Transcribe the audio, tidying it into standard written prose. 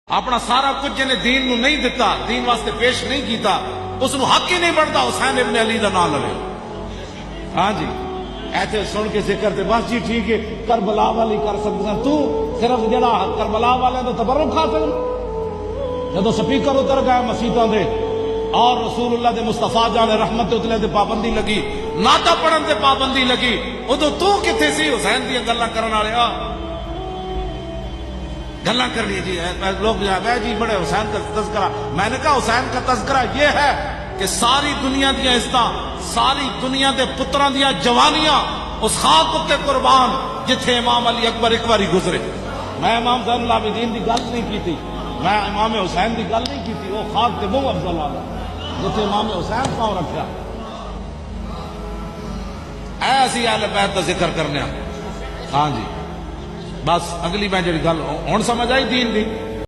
अपना सारा कुछ जिन्हें दीन नू नहीं दिता, दीन वास्ते पेश नहीं किया, उसनू हक ही नहीं बनता हुसैन इब्न अली का नाम लवे। हाँ जी, ऐसे सुन के जिक्र ते बस जी ठीक है, करबला वाली कर सकते तू सिर्फ जरा करबला वाले तो तबरुक खा सकते। जो स्पीकर उतर गए मसीतों के और रसूलुल्लाह दे मुस्तफा जाने रहमत उतले ते पाबंदी लगी, नाता पढ़न ते पाबंदी लगी, उदों तू किथे सी हुसैन दी गल्लां करन वाले? गल्ला कर ली जी, लोग जी बड़े हुसैन का तस्करा। मैंने कहा हुसैन का तस्करा यह है कि सारी दुनिया दिया इज्जत, सारी दुनिया के पुत्रां दिया जवानियां उस खाक उत्ते कुर्बान जिथे इमाम अली अकबर एक बारी गुजरे। मैं इमाम ज़ैनुल आबिदीन की गल नहीं की, मैं इमाम हुसैन की गल नहीं की। वो खाक ते मुंह अफजल आ गया जिथे इमाम हुसैन पांव रखा। ऐसी अहले बैत का जिक्र करने। हाँ जी, बस अगली मैं जी गल हुण समझ आई दीन दी।